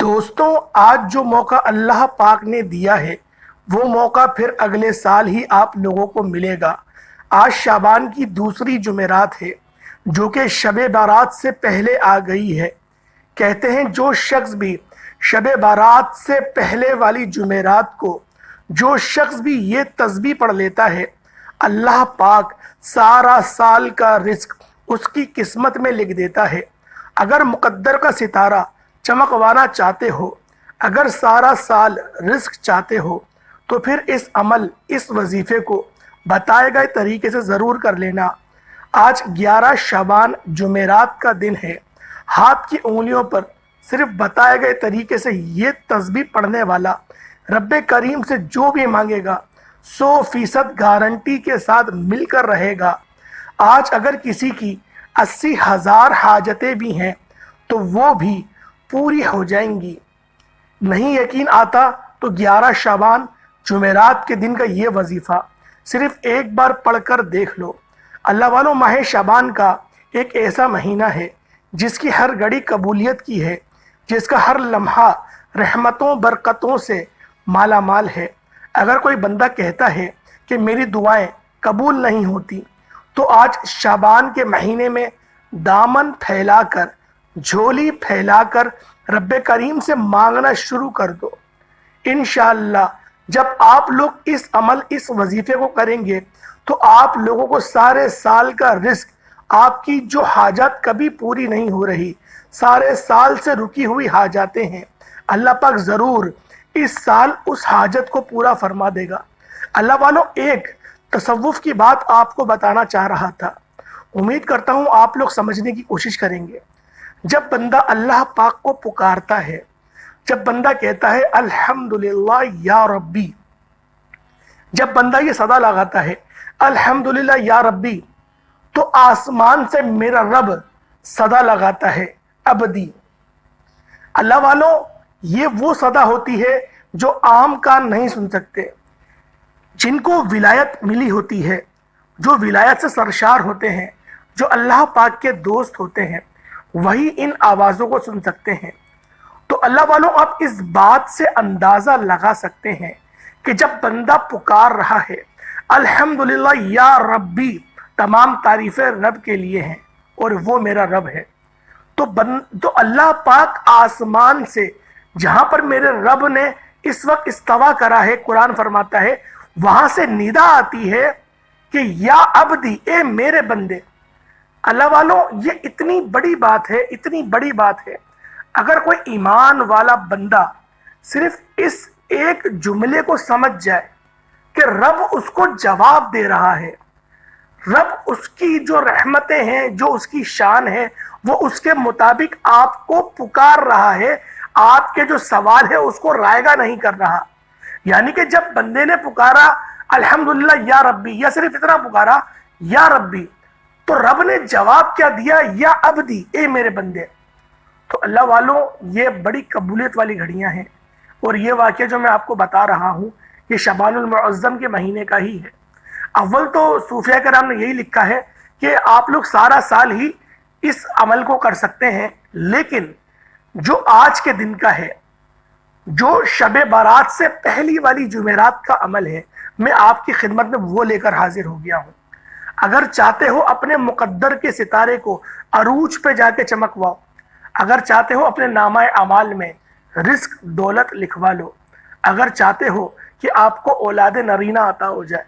دوستوں، آج جو موقع اللہ پاک نے دیا ہے وہ موقع پھر اگلے سال ہی آپ لوگوں کو ملے گا۔ آج شعبان کی دوسری جمعرات ہے جو کہ شب بارات سے پہلے آ گئی ہے۔ کہتے ہیں جو شخص بھی شب بارات سے پہلے والی جمعرات کو جو شخص بھی یہ تسبیح پڑھ لیتا ہے، اللہ پاک سارا سال کا رزق اس کی قسمت میں لکھ دیتا ہے۔ اگر مقدر کا ستارہ چمکوانا چاہتے ہو، اگر سارا سال رزق چاہتے ہو تو پھر اس وظیفے کو بتائے گئے طریقے سے ضرور کر لینا۔ آج 11 شعبان جمعرات کا دن ہے۔ ہاتھ کی انگلیوں پر صرف بتائے گئے طریقے سے یہ تسبیح پڑھنے والا رب کریم سے جو بھی مانگے گا 100% گارنٹی کے ساتھ مل کر رہے گا۔ آج اگر کسی کی 80,000 حاجتیں بھی ہیں تو وہ بھی پوری ہو جائیں گی۔ نہیں یقین آتا تو 11 شعبان جمعرات کے دن کا یہ وظیفہ صرف ایک بار پڑھ کر دیکھ لو۔ اللہ والوں، ماہ شعبان کا ایک ایسا مہینہ ہے جس کی ہر گھڑی قبولیت کی ہے، جس کا ہر لمحہ رحمتوں برکتوں سے مالا مال ہے۔ اگر کوئی بندہ کہتا ہے کہ میری دعائیں قبول نہیں ہوتی تو آج شعبان کے مہینے میں دامن پھیلا کر، جھولی پھیلا کر رب کریم سے مانگنا شروع کر دو۔ انشاءاللہ جب آپ لوگ اس وظیفے کو کریں گے تو آپ لوگوں کو سارے سال کا رزق، آپ کی جو حاجات کبھی پوری نہیں ہو رہی، سارے سال سے رکی ہوئی حاجاتیں ہیں، اللہ پاک ضرور اس سال اس حاجت کو پورا فرما دے گا۔ اللہ والوں، ایک تصوف کی بات آپ کو بتانا چاہ رہا تھا، امید کرتا ہوں آپ لوگ سمجھنے کی کوشش کریں گے۔ جب بندہ اللہ پاک کو پکارتا ہے، جب بندہ کہتا ہے الحمدللہ یا ربی، جب بندہ یہ صدا لگاتا ہے الحمدللہ یا ربی، تو آسمان سے میرا رب صدا لگاتا ہے ابدی۔ اللہ والوں، یہ وہ صدا ہوتی ہے جو عام کان نہیں سن سکتے۔ جن کو ولایت ملی ہوتی ہے، جو ولایت سے سرشار ہوتے ہیں، جو اللہ پاک کے دوست ہوتے ہیں، وہی ان آوازوں کو سن سکتے ہیں۔ تو اللہ والوں، آپ اس بات سے اندازہ لگا سکتے ہیں کہ جب بندہ پکار رہا ہے الحمدللہ یا ربی، تمام تعریفیں رب کے لیے ہیں اور وہ میرا رب ہے، تو اللہ پاک آسمان سے جہاں پر میرے رب نے اس وقت استوا کرا ہے، قرآن فرماتا ہے وہاں سے ندا آتی ہے کہ یا عبدی، اے میرے بندے۔ اللہ والوں، یہ اتنی بڑی بات ہے، اتنی بڑی بات ہے۔ اگر کوئی ایمان والا بندہ صرف اس ایک جملے کو سمجھ جائے کہ رب اس کو جواب دے رہا ہے، رب اس کی جو رحمتیں ہیں، جو اس کی شان ہے، وہ اس کے مطابق آپ کو پکار رہا ہے، آپ کے جو سوال ہے اس کو رائگاں نہیں کر رہا۔ یعنی کہ جب بندے نے پکارا الحمدللہ یا ربی، یا صرف اتنا پکارا یا ربی، تو رب نے جواب کیا دیا؟ یا عبدی، اے میرے بندے۔ تو اللہ والوں، یہ بڑی قبولیت والی گھڑیاں ہیں، اور یہ واقعہ جو میں آپ کو بتا رہا ہوں یہ شعبان المعظم کے مہینے کا ہی ہے۔ اول تو صوفیہ کرام نے یہی لکھا ہے کہ آپ لوگ سارا سال ہی اس عمل کو کر سکتے ہیں، لیکن جو آج کے دن کا ہے، جو شب بارات سے پہلی والی جمعرات کا عمل ہے، میں آپ کی خدمت میں وہ لے کر حاضر ہو گیا ہوں۔ اگر چاہتے ہو اپنے مقدر کے ستارے کو عروج پہ جا کے چمکواؤ، اگر چاہتے ہو اپنے نامہ اعمال میں رزق دولت لکھوا لو، اگر چاہتے ہو کہ آپ کو اولاد نرینہ عطا ہو جائے،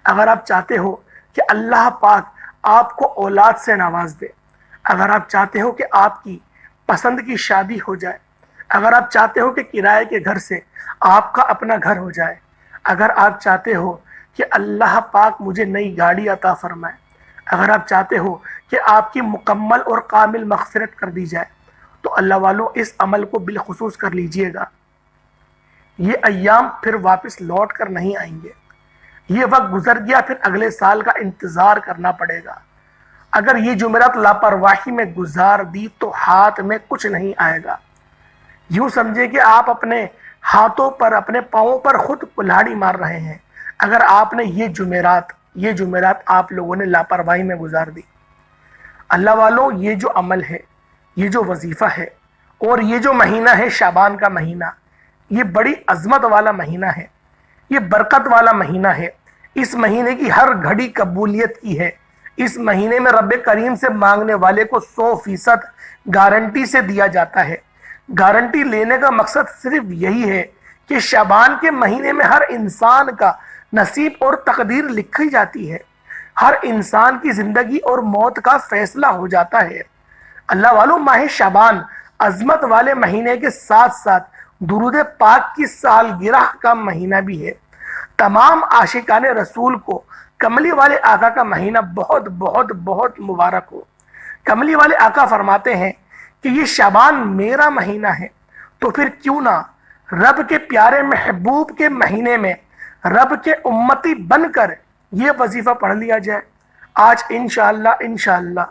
اگر آپ چاہتے ہو کہ اللہ پاک آپ کو اولاد سے نواز دے، اگر آپ چاہتے ہو کہ آپ کی پسند کی شادی ہو جائے، اگر آپ چاہتے ہو کہ کرائے کے گھر سے آپ کا اپنا گھر ہو جائے، اگر آپ چاہتے ہو کہ اللہ پاک مجھے نئی گاڑی عطا فرمائے، اگر آپ چاہتے ہو کہ آپ کی مکمل اور کامل مغفرت کر دی جائے، تو اللہ والوں اس عمل کو بالخصوص کر لیجئے گا۔ یہ ایام پھر واپس لوٹ کر نہیں آئیں گے، یہ وقت گزر گیا، پھر اگلے سال کا انتظار کرنا پڑے گا۔ اگر یہ جمعرات لاپرواہی میں گزار دی تو ہاتھ میں کچھ نہیں آئے گا۔ یوں سمجھے کہ آپ اپنے ہاتھوں پر، اپنے پاؤں پر خود کلہاڑی مار رہے ہیں اگر آپ نے یہ جمعرات آپ لوگوں نے لاپرواہی میں گزار دی۔ اللہ والوں، یہ جو عمل ہے، یہ جو وظیفہ ہے، اور یہ جو مہینہ ہے شعبان کا مہینہ، یہ بڑی عظمت والا مہینہ ہے، یہ برکت والا مہینہ ہے۔ اس مہینے کی ہر گھڑی قبولیت کی ہے۔ اس مہینے میں رب کریم سے مانگنے والے کو 100% گارنٹی سے دیا جاتا ہے۔ گارنٹی لینے کا مقصد صرف یہی ہے کہ شعبان کے مہینے میں ہر انسان کا نصیب اور تقدیر لکھی جاتی ہے، ہر انسان کی زندگی اور موت کا فیصلہ ہو جاتا ہے۔ اللہ والو، ماہ شعبان عظمت والے مہینے کے ساتھ ساتھ درود پاک کی سالگرہ کا مہینہ بھی ہے۔ تمام عاشقان رسول کو کملی والے آقا کا مہینہ بہت بہت بہت مبارک ہو۔ کملی والے آقا فرماتے ہیں کہ یہ شعبان میرا مہینہ ہے، تو پھر کیوں نہ رب کے پیارے محبوب کے مہینے میں رب کے امتی بن کر یہ وظیفہ پڑھ لیا جائے۔ آج انشاءاللہ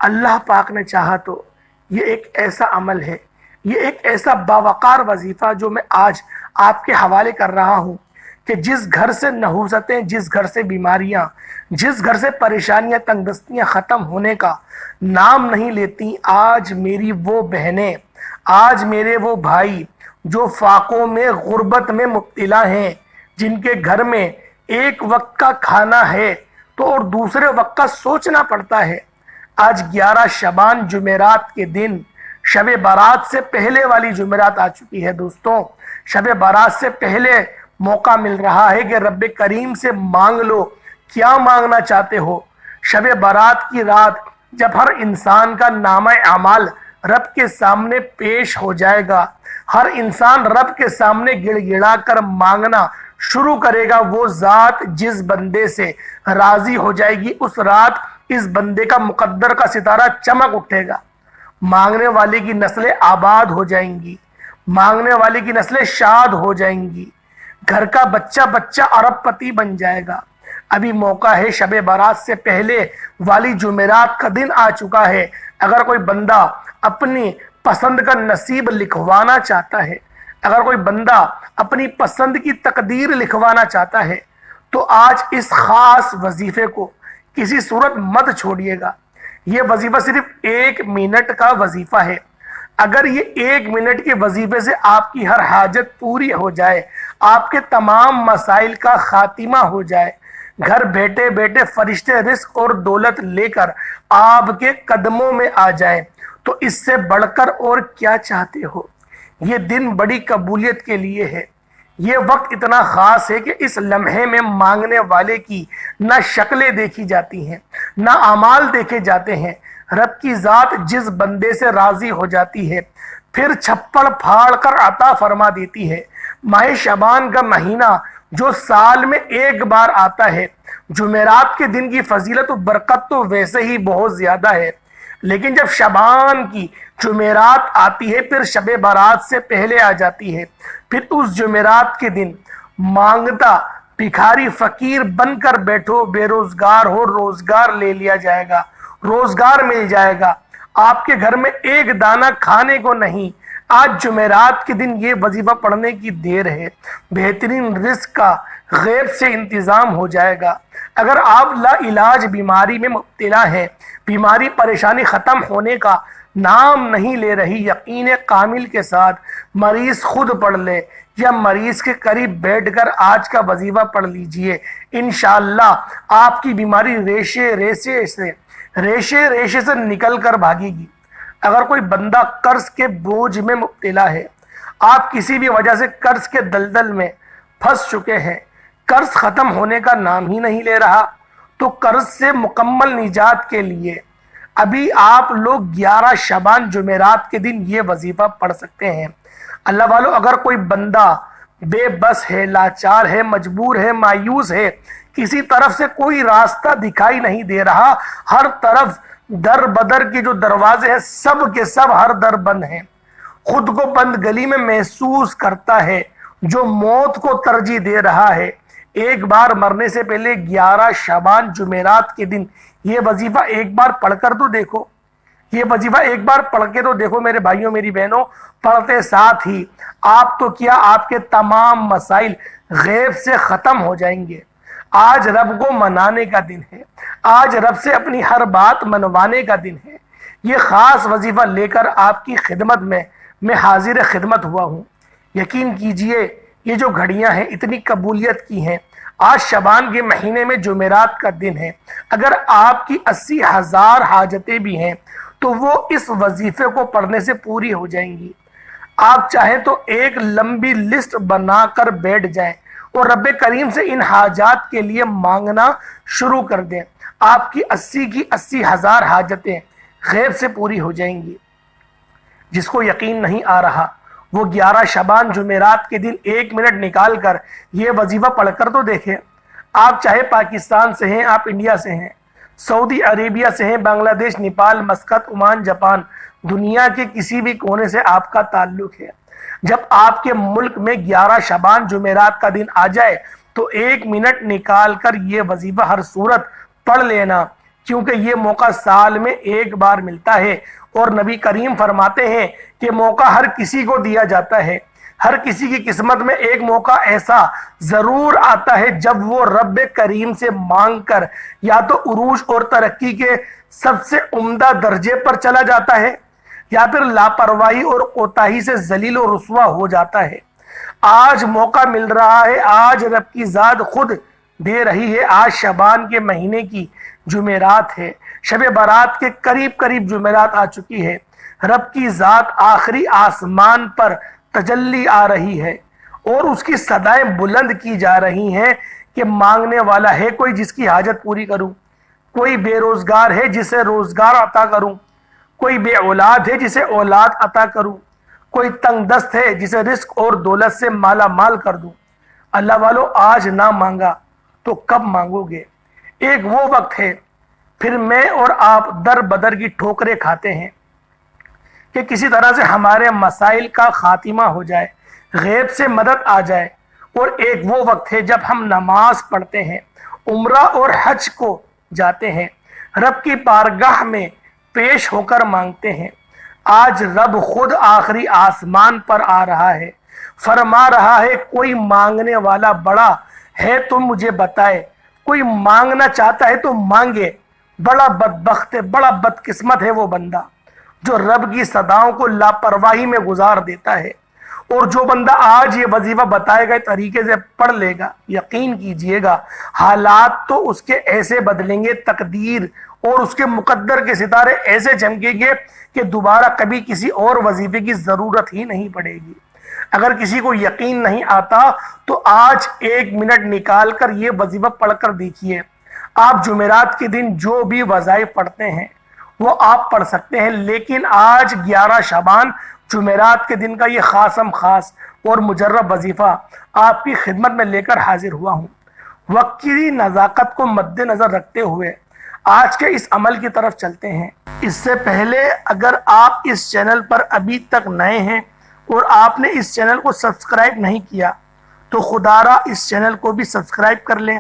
اللہ پاک نے چاہا تو یہ ایک ایسا عمل ہے، یہ ایک ایسا باوقار وظیفہ جو میں آج آپ کے حوالے کر رہا ہوں کہ جس گھر سے نحوستیں، جس گھر سے بیماریاں، جس گھر سے پریشانیاں، تنگ دستیاں ختم ہونے کا نام نہیں لیتی، آج میری وہ بہنیں، آج میرے وہ بھائی جو فاقوں میں، غربت میں مبتلا ہیں، جن کے گھر میں ایک وقت کا کھانا ہے تو اور دوسرے وقت کا سوچنا پڑتا ہے۔ آج 11 شعبان جمعرات کے دن شب برات سے پہلے والی جمعرات آ چکی ہے۔ دوستوں، شب برات سے پہلے موقع مل رہا ہے کہ رب کریم سے مانگ لو، کیا مانگنا چاہتے ہو۔ شب برات کی رات جب ہر انسان کا نامہ اعمال رب کے سامنے پیش ہو جائے گا، ہر انسان رب کے سامنے گڑ گڑا کر مانگنا شروع کرے گا، وہ ذات جس بندے سے راضی ہو جائے گی، اس رات اس بندے کا مقدر کا ستارہ چمک اٹھے گا۔ مانگنے والے کی نسلیں آباد ہو جائیں گی، مانگنے والے کی نسلیں شاد ہو جائیں گی، گھر کا بچہ بچہ ارب پتی بن جائے گا۔ ابھی موقع ہے، شب برات سے پہلے والی جمعرات کا دن آ چکا ہے۔ اگر کوئی بندہ اپنی پسند کا نصیب لکھوانا چاہتا ہے، اگر کوئی بندہ اپنی پسند کی تقدیر لکھوانا چاہتا ہے، تو آج اس خاص وظیفے کو کسی صورت مت چھوڑیے گا۔ یہ وظیفہ صرف 1 منٹ کا وظیفہ ہے۔ اگر یہ 1 منٹ کے وظیفے سے آپ کی ہر حاجت پوری ہو جائے، آپ کے تمام مسائل کا خاتمہ ہو جائے، گھر بیٹھے بیٹھے فرشتے رزق اور دولت لے کر آپ کے قدموں میں آ جائیں، تو اس سے بڑھ کر اور کیا چاہتے ہو۔ یہ دن بڑی قبولیت کے لیے ہے۔ یہ وقت اتنا خاص ہے کہ اس لمحے میں مانگنے والے کی نہ شکلیں دیکھی جاتی ہیں، نہ اعمال دیکھے جاتے ہیں۔ رب کی ذات جس بندے سے راضی ہو جاتی ہے، پھر چھپڑ پھاڑ کر عطا فرما دیتی ہے۔ ماہ شعبان کا مہینہ جو سال میں ایک بار آتا ہے، جمعرات کے دن کی فضیلت و برکت تو ویسے ہی بہت زیادہ ہے، لیکن جب شعبان کی جمعرات آتی ہے، پھر شب برات سے پہلے آ جاتی ہے، پھر اس جمعرات کے دن مانگتا بھکاری فقیر بن کر بیٹھو، بے روزگار ہو، روزگار لے لیا جائے گا، روزگار مل جائے گا۔ آپ کے گھر میں ایک دانہ کھانے کو نہیں۔ آج جمعرات کے دن یہ وظیفہ پڑھنے کی دیر ہے، بہترین رزق کا غیب سے انتظام ہو جائے گا۔ اگر آپ لا علاج بیماری میں مبتلا ہیں، بیماری پریشانی ختم ہونے کا نام نہیں لے رہی، یقین کامل کے ساتھ مریض خود پڑھ لے یا مریض کے قریب بیٹھ کر آج کا وظیفہ پڑھ لیجئے، انشاءاللہ آپ کی بیماری ریشے ریشے سے نکل کر بھاگے گی۔ اگر کوئی بندہ قرض کے بوجھ میں مبتلا ہے، آپ کسی بھی وجہ سے قرض کے دلدل میں پھنس چکے ہیں، قرض ختم ہونے کا نام ہی نہیں لے رہا، تو قرض سے مکمل نجات کے لیے ابھی آپ لوگ 11 شعبان جمعرات کے دن یہ وظیفہ پڑھ سکتے ہیں۔ اللہ والو، اگر کوئی بندہ بے بس ہے، لاچار ہے، مجبور ہے، مایوس ہے، کسی طرف سے کوئی راستہ دکھائی نہیں دے رہا، ہر طرف در بدر کے جو دروازے ہیں سب کے سب ہر در بند ہیں، خود کو بند گلی میں محسوس کرتا ہے، جو موت کو ترجیح دے رہا ہے، ایک بار مرنے سے پہلے 11 شعبان جمعرات کے دن یہ وظیفہ ایک بار پڑھ کر تو دیکھو، یہ وظیفہ ایک بار پڑھ کے تو دیکھو میرے بھائیوں میری بہنوں۔ پڑھتے ساتھ ہی آپ تو کیا، آپ کے تمام مسائل غیب سے ختم ہو جائیں گے۔ آج رب کو منانے کا دن ہے، آج رب سے اپنی ہر بات منوانے کا دن ہے۔ یہ خاص وظیفہ لے کر آپ کی خدمت میں میں حاضر خدمت ہوا ہوں۔ یقین کیجئے یہ جو گھڑیاں ہیں اتنی قبولیت کی ہیں۔ آج شعبان کے مہینے میں جمعرات کا دن ہے۔ اگر آپ کی 80,000 حاجتیں بھی ہیں تو وہ اس وظیفے کو پڑھنے سے پوری ہو جائیں گی۔ آپ چاہیں تو ایک لمبی لسٹ بنا کر بیٹھ جائیں اور رب کریم سے ان حاجات کے لیے مانگنا شروع کر دیں۔ آپ کی 80,000 حاجتیں غیب سے پوری ہو جائیں گی۔ جس کو یقین نہیں آ رہا وہ 11 شعبان جمعرات کے دن 1 منٹ نکال کر یہ وظیفہ پڑھ کر تو دیکھیں۔ آپ چاہے پاکستان سے ہیں، آپ انڈیا سے ہیں، سعودی عربیہ سے ہیں، بنگلہ دیش، نیپال، مسقط، عمان، جاپان، دنیا کے کسی بھی کونے سے آپ کا تعلق ہے، جب آپ کے ملک میں 11 شعبان جمعرات کا دن آ جائے تو 1 منٹ نکال کر یہ وظیفہ ہر صورت پڑھ لینا، کیونکہ یہ موقع سال میں ایک بار ملتا ہے اور نبی کریم فرماتے ہیں کہ موقع ہر کسی کو دیا جاتا ہے۔ ہر کسی کی قسمت میں ایک موقع ایسا ضرور آتا ہے جب وہ رب کریم سے مانگ کر یا تو عروج اور ترقی کے سب سے عمدہ درجے پر چلا جاتا ہے یا پھر لاپرواہی اور کوتاہی سے ذلیل و رسوا ہو جاتا ہے۔ آج موقع مل رہا ہے، آج رب کی ذات خود دے رہی ہے۔ آج شعبان کے مہینے کی جمعرات ہے، شب برات کے قریب جمعرات آ چکی ہے۔ رب کی ذات آخری آسمان پر تجلی آ رہی ہے اور اس کی صدائیں بلند کی جا رہی ہیں کہ مانگنے والا ہے کوئی جس کی حاجت پوری کروں، کوئی بے روزگار ہے جسے روزگار عطا کروں، کوئی بے اولاد ہے جسے اولاد عطا کروں، کوئی تنگ دست ہے جسے رزق اور دولت سے مالا مال کر دوں۔ اللہ والو، آج نہ مانگا تو کب مانگو گے؟ ایک وہ وقت ہے پھر میں اور آپ در بدر کی ٹھوکریں کھاتے ہیں کہ کسی طرح سے ہمارے مسائل کا خاتمہ ہو جائے، غیب سے مدد آ جائے، اور ایک وہ وقت ہے جب ہم نماز پڑھتے ہیں، عمرہ اور حج کو جاتے ہیں، رب کی بارگاہ میں پیش ہو کر مانگتے ہیں۔ آج رب خود آخری آسمان پر آ رہا ہے، فرما رہا ہے کوئی مانگنے والا بڑا ہے تو مجھے بتائے، کوئی مانگنا چاہتا ہے تو مانگے۔ بڑا بدبخت ہے، بڑا بدقسمت ہے وہ بندہ جو رب کی صداؤں کو لاپرواہی میں گزار دیتا ہے۔ اور جو بندہ آج یہ وظیفہ بتائے گئے طریقے سے پڑھ لے گا، یقین کیجئے گا حالات تو اس کے ایسے بدلیں گے، تقدیر اور اس کے مقدر کے ستارے ایسے چمکیں گے کہ دوبارہ کبھی کسی اور وظیفے کی ضرورت ہی نہیں پڑے گی۔ اگر کسی کو یقین نہیں آتا تو آج 1 منٹ نکال کر یہ وظیفہ پڑھ کر دیکھیے۔ آپ جمعرات کے دن جو بھی وظائف پڑھتے ہیں وہ آپ پڑھ سکتے ہیں، لیکن آج 11 شعبان جمعرات کے دن کا یہ خاصم خاص اور مجرب وظیفہ آپ کی خدمت میں لے کر حاضر ہوا ہوں۔ وقت کی نزاکت کو مد نظر رکھتے ہوئے آج کے اس عمل کی طرف چلتے ہیں۔ اس سے پہلے اگر آپ اس چینل پر ابھی تک نئے ہیں اور آپ نے اس چینل کو سبسکرائب نہیں کیا تو خدارا اس چینل کو بھی سبسکرائب کر لیں،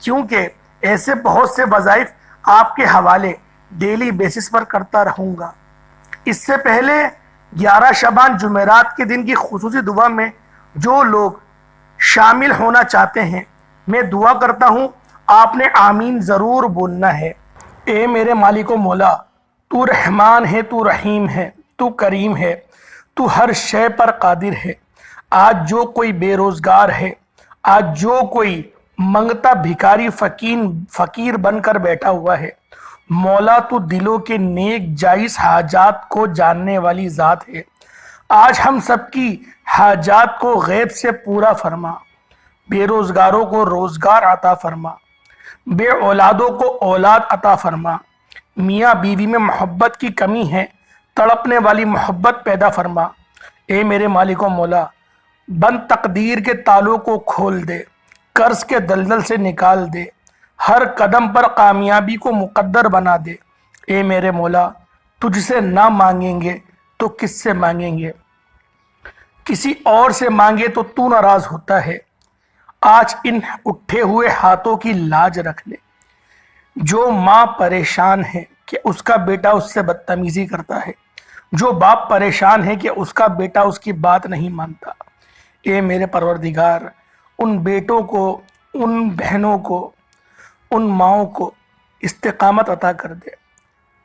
کیونکہ ایسے بہت سے وظائف آپ کے حوالے ڈیلی بیسس پر کرتا رہوں گا۔ اس سے پہلے 11 شعبان جمعرات کے دن کی خصوصی دعا میں جو لوگ شامل ہونا چاہتے ہیں، میں دعا کرتا ہوں آپ نے آمین ضرور بولنا ہے۔ اے میرے مالک و مولا، تو رحمان ہے، تو رحیم ہے، تو کریم ہے، تو ہر شے پر قادر ہے۔ آج جو کوئی بے روزگار ہے، آج جو کوئی منگتا بھکاری فقیر بن کر بیٹھا ہوا ہے، مولا تو دلوں کے نیک جائز حاجات کو جاننے والی ذات ہے۔ آج ہم سب کی حاجات کو غیب سے پورا فرما، بے روزگاروں کو روزگار عطا فرما، بے اولادوں کو اولاد عطا فرما، میاں بیوی میں محبت کی کمی ہے، تڑپنے والی محبت پیدا فرما۔ اے میرے مالک و مولا، بند تقدیر کے تالوں کو کھول دے، قرض کے دلدل سے نکال دے، ہر قدم پر کامیابی کو مقدر بنا دے۔ اے میرے مولا، تجھ سے نہ مانگیں گے تو کس سے مانگیں گے؟ کسی اور سے مانگے تو تو ناراض ہوتا ہے۔ آج ان اٹھے ہوئے ہاتھوں کی لاج رکھ لے۔ جو ماں پریشان ہے کہ اس کا بیٹا اس سے بدتمیزی کرتا ہے، جو باپ پریشان ہے کہ اس کا بیٹا اس کی بات نہیں مانتا، اے میرے پروردگار، ان بیٹوں کو، ان بہنوں کو، ان ماؤں کو استقامت عطا کر دے،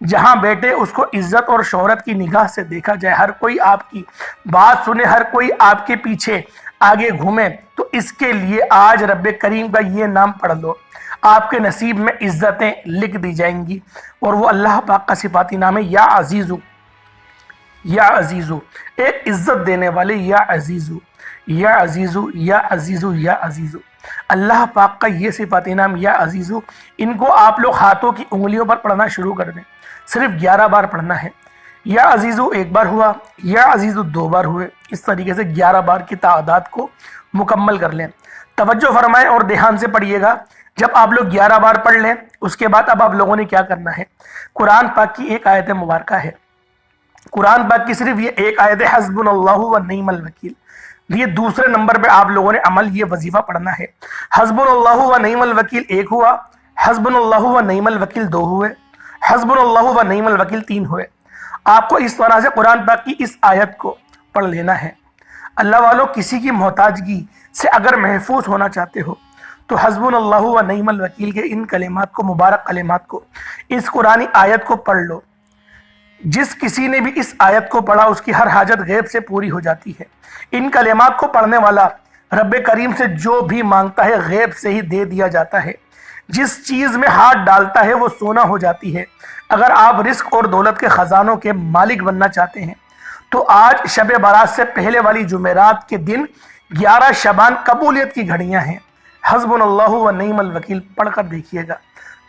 جہاں بیٹے اس کو عزت اور شہرت کی نگاہ سے دیکھا جائے، ہر کوئی آپ کی بات سنے، ہر کوئی آپ کے پیچھے آگے گھومے، تو اس کے لیے آج رب کریم کا یہ نام پڑھ لو، آپ کے نصیب میں عزتیں لکھ دی جائیں گی۔ اور وہ اللہ پاک کا صفاتی نام ہے یا عزیزو، یا عزیزو، ایک عزت دینے والے، یا عزیزو یا عزیزو یا عزیزو یا عزیزو۔ اللہ پاک کا یہ صفاتی نام یا عزیزو، ان کو آپ لوگ ہاتھوں کی انگلیوں پر پڑھنا شروع کر دیں، صرف 11 بار پڑھنا ہے۔ یا عزیزو ایک بار ہوا، یا عزیزو 2 بار ہوئے، اس طریقے سے 11 بار کی تعداد کو مکمل کر لیں۔ توجہ فرمائیں اور دھیان سے پڑھیے گا۔ جب آپ لوگ 11 بار پڑھ لیں، اس کے بعد اب آپ لوگوں نے کیا کرنا ہے، قرآن پاک کی ایک آیت مبارکہ ہے، قرآن پاک کی صرف یہ ایک آیت ہے، حسبنا اللہ و نعم الوکیل۔ یہ دوسرے نمبر پہ آپ لوگوں نے عمل یہ وظیفہ پڑھنا ہے۔ حسبنا اللہ و نعم الوکیل 1 ہوا، حسبنا اللہ و نعم الوکیل 2 ہوئے، حسبنا اللہ و نعم الوکیل 3 ہوئے۔ آپ کو اس طرح سے قرآن پاک کی اس آیت کو پڑھ لینا ہے۔ اللہ والوں، کسی کی محتاجگی سے اگر محفوظ ہونا چاہتے ہو تو حسبنا اللہ و نعم الوکیل کے ان کلمات کو، مبارک کلمات کو، اس قرآنی آیت کو پڑھ لو۔ جس کسی نے بھی اس آیت کو پڑھا اس کی ہر حاجت غیب سے پوری ہو جاتی ہے۔ ان کلمات کو پڑھنے والا رب کریم سے جو بھی مانگتا ہے غیب سے ہی دے دیا جاتا ہے۔ جس چیز میں ہاتھ ڈالتا ہے وہ سونا ہو جاتی ہے۔ اگر آپ رزق اور دولت کے خزانوں کے مالک بننا چاہتے ہیں تو آج شب برات سے پہلے والی جمعرات کے دن 11 شعبان قبولیت کی گھڑیاں ہیں۔ حسبنا اللہ و نعم الوکیل پڑھ کر دیکھیے گا،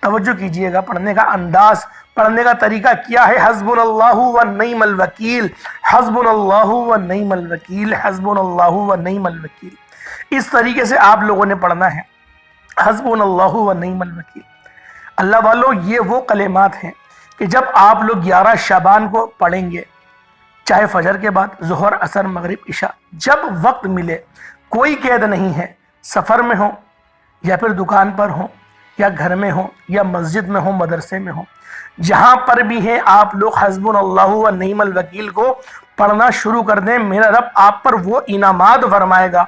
توجہ کیجئے گا، پڑھنے کا انداز، پڑھنے کا طریقہ کیا ہے۔ حسبنا اللہ و نعم الوکیل، حسبنا اللہ و نعم الوکیل، حسبنا اللہ و نعم الوکیل، اس طریقے سے آپ لوگوں نے پڑھنا ہے، حسبنا اللہ و نعم الوکیل۔ اللہ والوں، یہ وہ کلمات ہیں کہ جب آپ لوگ 11 شعبان کو پڑھیں گے، چاہے فجر کے بعد، ظہر، عصر، مغرب، عشاء، جب وقت ملے، کوئی قید نہیں ہے، سفر میں ہو یا پھر دکان پر ہو یا گھر میں ہو یا مسجد میں ہو، مدرسے میں ہو، جہاں پر بھی ہیں آپ لوگ حسبنا اللہ و نعم الوکیل کو پڑھنا شروع کر دیں۔ میرا رب آپ پر وہ انعامات فرمائے گا،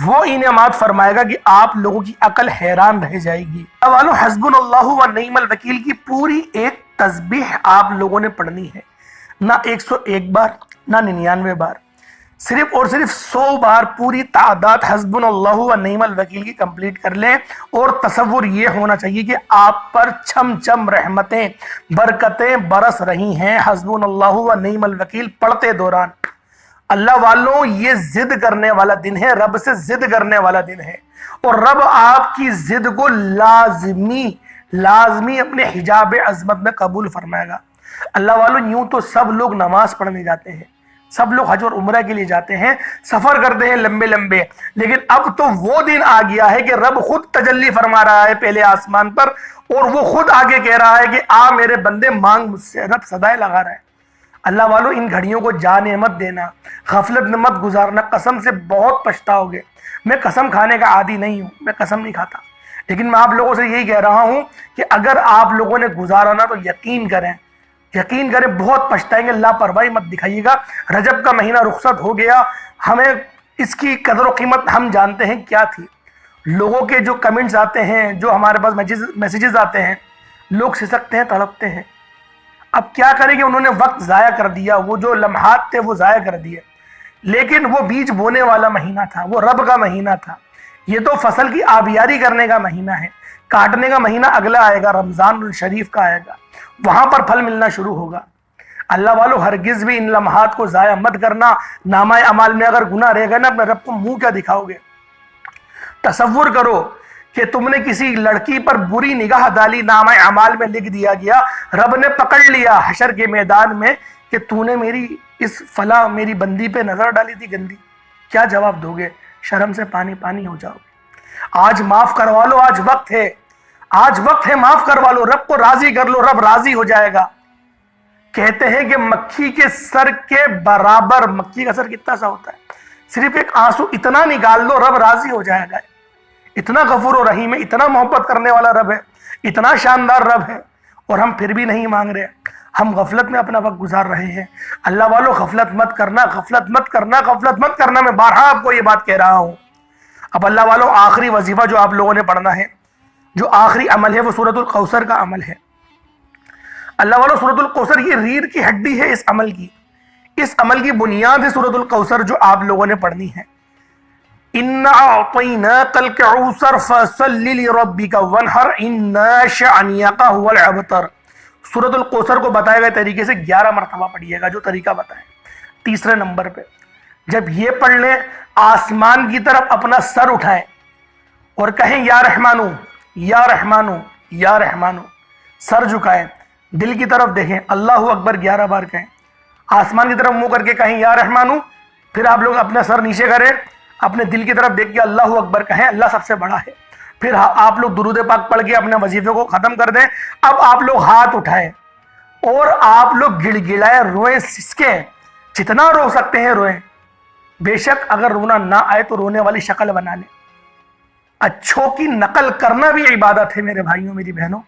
وہ انعامات فرمائے گا کہ آپ لوگوں کی عقل حیران رہ جائے گی۔ اوالو، حسبنا اللہ و نعم الوکیل کی پوری ایک تسبیح آپ لوگوں نے پڑھنی ہے، نہ 101 بار، نہ 99 بار، صرف اور صرف 100 بار پوری تعداد حسبنا اللہ و نعم الوکیل کی کمپلیٹ کر لیں۔ اور تصور یہ ہونا چاہیے کہ آپ پر چھم چھم رحمتیں، برکتیں برس رہی ہیں حسبنا اللہ و نعم الوکیل پڑھتے دوران۔ اللہ والوں، یہ ضد کرنے والا دن ہے، رب سے ضد کرنے والا دن ہے، اور رب آپ کی ضد کو لازمی اپنے حجاب عظمت میں قبول فرمائے گا۔ اللہ والوں، یوں تو سب لوگ نماز پڑھنے جاتے ہیں، سب لوگ حج اور عمرہ کے لیے جاتے ہیں، سفر کرتے ہیں لمبے لمبے، لیکن اب تو وہ دن آ گیا ہے کہ رب خود تجلی فرما رہا ہے پہلے آسمان پر، اور وہ خود آگے کہہ رہا ہے کہ آ میرے بندے مانگ مجھ سے، رب صدائے لگا رہا ہے۔ اللہ والوں، ان گھڑیوں کو جانے مت دینا، غفلت میں مت گزارنا، قسم سے بہت پچھتاؤ گے۔ میں قسم کھانے کا عادی نہیں ہوں، میں قسم نہیں کھاتا، لیکن میں آپ لوگوں سے یہی کہہ رہا ہوں کہ اگر آپ لوگوں نے گزارا نا تو یقین کریں، بہت پچھتائیں گے۔ لاپرواہی مت دکھائیے گا۔ رجب کا مہینہ رخصت ہو گیا، ہمیں اس کی قدر و قیمت ہم جانتے ہیں کیا تھی۔ لوگوں کے جو کمنٹس آتے ہیں، جو ہمارے پاس میسیجز آتے ہیں، لوگ سسکتے ہیں، تڑپتے ہیں۔ اب کیا کریں کہ انہوں نے وقت ضائع کر دیا، وہ جو لمحات تھے وہ ضائع کر دیے، لیکن وہ بیج بونے والا مہینہ تھا، وہ رب کا مہینہ تھا۔ یہ تو فصل کی آبیاری کرنے کا مہینہ ہے، کاٹنے کا مہینہ اگلا آئے گا، رمضان الشریف کا آئے گا، وہاں پر پھل ملنا شروع ہوگا۔ اللہ والو، ہرگز بھی ان لمحات کو ضائع مت کرنا۔ نامہ اعمال میں اگر گناہ رہ گئے نا، اپنے رب کو منہ کیا دکھاؤ گے؟ تصور کرو کہ تم نے کسی لڑکی پر بری نگاہ ڈالی، نامہ اعمال میں لکھ دیا گیا، رب نے پکڑ لیا حشر کے میدان میں کہ تو نے میری اس فلاں میری بندی پہ نظر ڈالی تھی گندی، کیا جواب دو گے؟ شرم سے پانی پانی ہو جاؤ گے۔ آج معاف کروا لو، آج وقت ہے، آج وقت ہے، معاف کروا لو، رب کو راضی کر لو، رب راضی ہو جائے گا۔ کہتے ہیں کہ مکھی کے سر کے برابر، مکھی کا سر کتنا سا ہوتا ہے، صرف ایک آنسو اتنا نکال دو، رب راضی ہو جائے گا۔ اتنا غفور و رحیم ہے، اتنا محبت کرنے والا رب ہے، اتنا شاندار رب ہے، اور ہم پھر بھی نہیں مانگ رہے، ہم غفلت میں اپنا وقت گزار رہے ہیں۔ اللہ والو، غفلت مت کرنا، غفلت مت کرنا، غفلت مت کرنا، میں بارہا آپ کو یہ بات کہہ رہا ہوں۔ اب اللہ والو، آخری وظیفہ جو آپ لوگوں نے پڑھنا ہے، جو آخری عمل ہے، وہ سورۃ الکوثر کا عمل ہے۔ اللہ والوں سورۃ الکوثر یہ ریڑھ کی ہڈی ہے اس عمل کی بنیاد ہے سورۃ الکوثر جو آپ لوگوں نے پڑھنی ہے. اِنَّا أَعْطَيْنَاكَ الْكَوْثَرَ فَصَلِّ لِرَبِّكَ وَانْحَرْ إِنَّ شَانِئَكَ هُوَ الْأَبْتَرُ. سورۃ الکوثر کو بتائے گئے طریقے سے 11 مرتبہ پڑھیے گا جو طریقہ بتائیں. تیسرے نمبر پہ جب یہ پڑھ لیں آسمان کی طرف اپنا سر اٹھائیں اور کہیں یا رحمانو یا رحمانو یا رحمانو. سر جھکائیں, دل کی طرف دیکھیں, اللہ اکبر 11 بار کہیں, آسمان کی طرف منہ کر کے کہیں یا رحمانو. پھر آپ لوگ اپنا سر نیچے کریں, اپنے دل کی طرف دیکھ کے اللہ اکبر کہیں, اللہ سب سے بڑا ہے. پھر آپ لوگ درود پاک پڑھ کے اپنے وظیفے کو ختم کر دیں. اب آپ لوگ ہاتھ اٹھائیں اور آپ لوگ گڑ گڑائیں, روئیں, سسکیں, جتنا رو سکتے ہیں روئیں. بے شک اگر رونا نہ آئے تو رونے والی شکل بنا لیں. اچھوں کی نقل کرنا بھی عبادت ہے میرے بھائیوں میری بہنوں.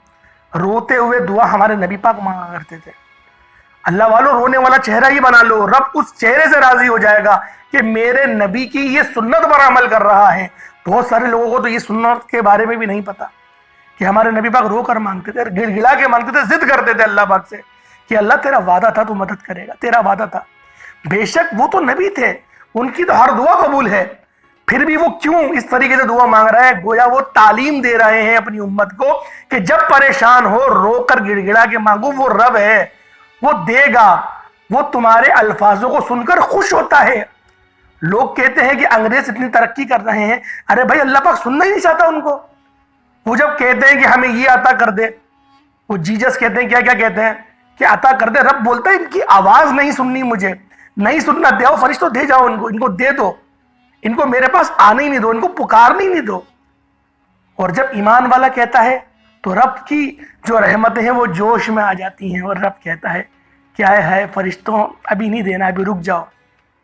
روتے ہوئے دعا ہمارے نبی پاک مانگا کرتے تھے. اللہ والوں رونے والا چہرہ ہی بنا لو, رب اس چہرے سے راضی ہو جائے گا کہ میرے نبی کی یہ سنت پر عمل کر رہا ہے. بہت سارے لوگوں کو تو یہ سنت کے بارے میں بھی نہیں پتا کہ ہمارے نبی پاک رو کر مانگتے تھے, گڑ گڑا کے مانگتے تھے, ضد کرتے تھے اللہ پاک سے کہ اللہ تیرا وعدہ تھا تو مدد کرے گا, تیرا وعدہ تھا. بے شک وہ تو نبی تھے, ان کی تو ہر دعا قبول ہے, پھر بھی وہ کیوں اس طریقے سے دعا مانگ رہا ہے؟ گویا وہ تعلیم دے رہے ہیں اپنی امت کو کہ جب پریشان ہو رو کر گڑ گڑا کے مانگو, وہ رب ہے, وہ دے گا, وہ تمہارے الفاظوں کو سن کر خوش ہوتا ہے. لوگ کہتے ہیں کہ انگریز اتنی ترقی کر رہے ہیں, ارے بھائی اللہ پاک سننا ہی نہیں چاہتا ان کو. وہ جب کہتے ہیں کہ ہمیں یہ عطا کر دے, وہ جیجس کہتے ہیں کیا کہتے ہیں کہ عطا کر دے, رب بولتا ہے ان کی آواز نہیں سننی, مجھے نہیں سننا, دے فرشتوں دے جاؤ ان کو دے دو, ان کو میرے پاس آنے ہی نہیں دو, ان کو پکارنے ہی نہیں دو. اور جب ایمان والا کہتا ہے تو رب کی جو رحمتیں ہیں وہ جوش میں آ جاتی ہیں, اور رب کہتا ہے کیا ہے فرشتوں ابھی نہیں دینا, ابھی رک جاؤ,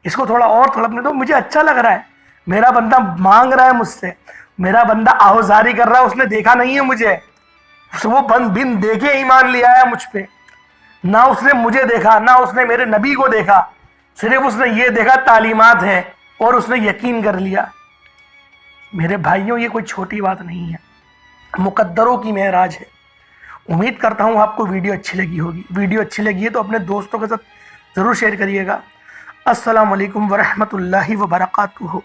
اس کو تھوڑا اور تڑپنے دو, مجھے اچھا لگ رہا ہے, میرا بندہ مانگ رہا ہے مجھ سے, میرا بندہ آہوزاری کر رہا ہے, اس نے دیکھا نہیں ہے مجھے, وہ بن دیکھے ایمان لے آیا مجھ پہ, نہ اس نے مجھے دیکھا نہ اس نے میرے نبی کو دیکھا, صرف اس نے یہ دیکھا تعلیمات ہیں اور اس نے یقین کر لیا. میرے بھائیوں یہ کوئی چھوٹی بات نہیں ہے, مقدروں کی معراج ہے. امید کرتا ہوں آپ کو ویڈیو اچھی لگی ہوگی. ویڈیو اچھی لگی ہے تو اپنے دوستوں کے ساتھ ضرور شیئر کریے گا. السلام علیکم ورحمۃ اللہ وبرکاتہ.